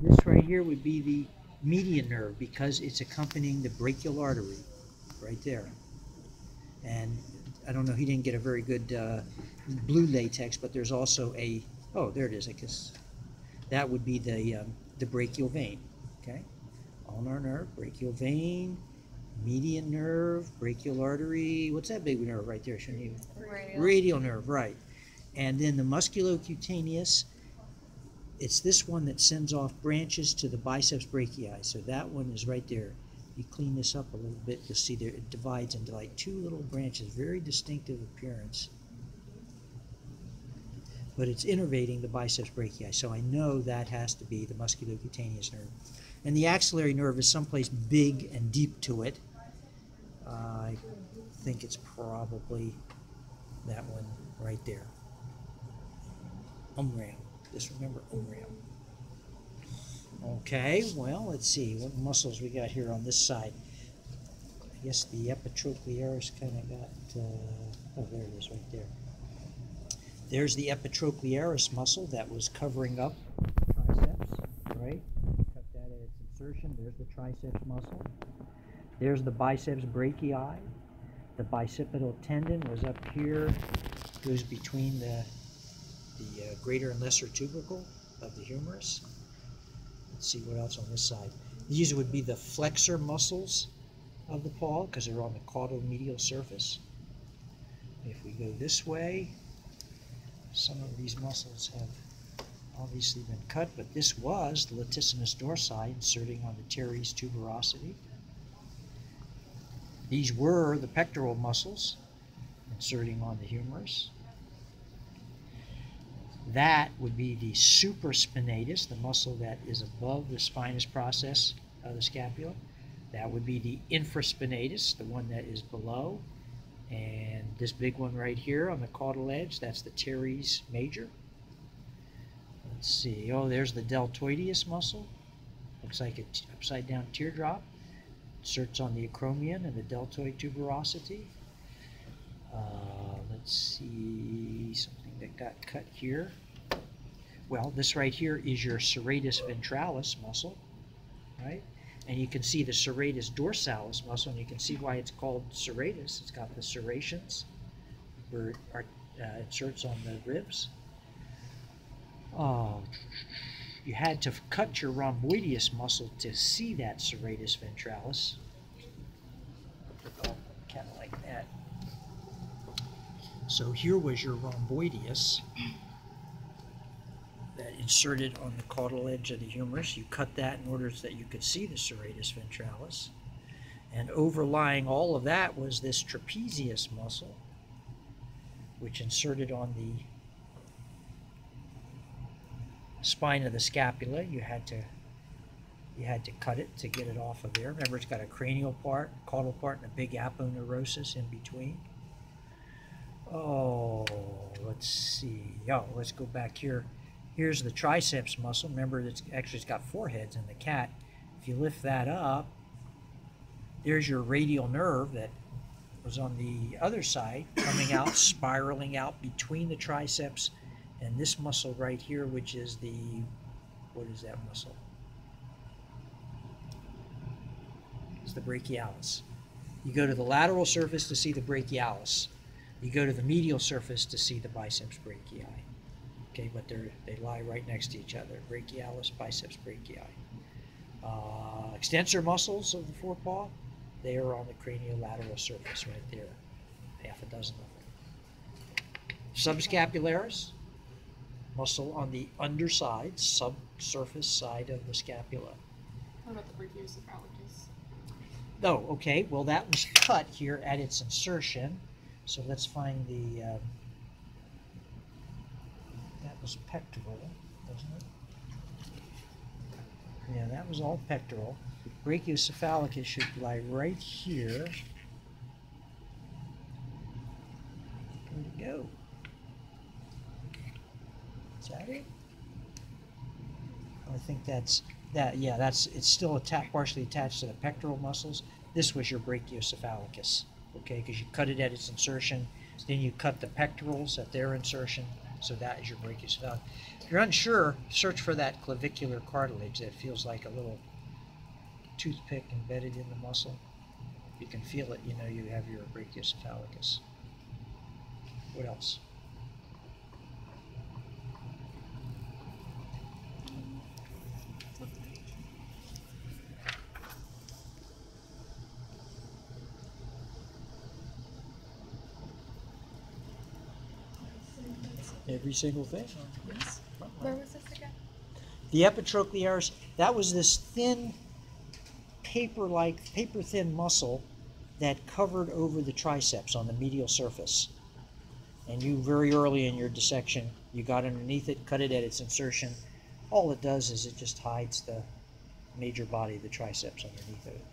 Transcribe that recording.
This right here would be the median nerve because it's accompanying the brachial artery right there. And I don't know, he didn't get a very good blue latex, but there's also a, oh, there it is, I guess. That would be the brachial vein, okay? Ulnar nerve, brachial vein, median nerve, brachial artery. What's that big nerve right there? Shouldn't you? Radial nerve, right. And then the musculocutaneous, it's this one that sends off branches to the biceps brachii. So that one is right there. You clean this up a little bit, you'll see there it divides into like two little branches, very distinctive appearance. But it's innervating the biceps brachii, so I know that has to be the musculocutaneous nerve. And the axillary nerve is someplace big and deep to it. I think it's probably that one right there. Umram. Just remember umram. Okay, well, let's see what muscles we got here on this side. I guess the epitrochlearis kind of got, oh, there it is right there. There's the epitrochlearis muscle that was covering up the triceps, right? Cut that at its insertion. There's the triceps muscle. There's the biceps brachii. The bicipital tendon was up here, goes between the greater and lesser tubercle of the humerus. Let's see what else on this side. These would be the flexor muscles of the paw because they're on the caudal medial surface. If we go this way, some of these muscles have obviously been cut, but this was the latissimus dorsi inserting on the teres tuberosity. These were the pectoral muscles inserting on the humerus. That would be the supraspinatus, the muscle that is above the spinous process of the scapula. That would be the infraspinatus, the one that is below. And this big one right here on the caudal edge, that's the teres major. Let's see, oh, there's the deltoideus muscle. Looks like an upside down teardrop. Inserts on the acromion and the deltoid tuberosity. Let's see, something that got cut here. Well, this right here is your serratus ventralis muscle, right? And you can see the serratus dorsalis muscle, and you can see why it's called serratus. It's got the serrations, where it inserts on the ribs. Oh, you had to cut your rhomboideus muscle to see that serratus ventralis. Kind of like that. So here was your rhomboideus that inserted on the caudal edge of the humerus. You cut that in order so that you could see the serratus ventralis. And overlying all of that was this trapezius muscle, which inserted on the spine of the scapula. You had to cut it to get it off of there. Remember, it's got a cranial part, caudal part, and a big aponeurosis in between. Oh, let's see. Oh, let's go back here. Here's the triceps muscle. Remember, it's got four heads in the cat. If you lift that up, there's your radial nerve that was on the other side, coming out, spiraling out between the triceps and this muscle right here, which is the, what is that muscle? It's the brachialis. You go to the lateral surface to see the brachialis. You go to the medial surface to see the biceps brachii. Okay, but they lie right next to each other. Brachialis, biceps brachii. Extensor muscles of the forepaw, they are on the craniolateral surface right there. Half a dozen of them. Subscapularis, muscle on the underside, subsurface side of the scapula. What about the brachiocephalicus? Oh, okay. Well, that was cut here at its insertion. So let's find the, that was pectoral, wasn't it? Yeah, that was all pectoral. Brachiocephalicus should lie right here. Where'd it go? Is that it? I think that's that. Yeah, it's still partially attached to the pectoral muscles. This was your brachiocephalicus, okay? Because you cut it at its insertion, then you cut the pectorals at their insertion, So that is your brachiocephalicus. If you're unsure, search for that clavicular cartilage that feels like a little toothpick embedded in the muscle. You can feel it, you know you have your brachiocephalicus. What else? Flip the page. Every single thing. Yes. Where was this again? The epitrochlearis, that was this thin, paper-thin muscle that covered over the triceps on the medial surface. And you, very early in your dissection, you got underneath it, cut it at its insertion. All it does is it just hides the major body of the triceps underneath of it.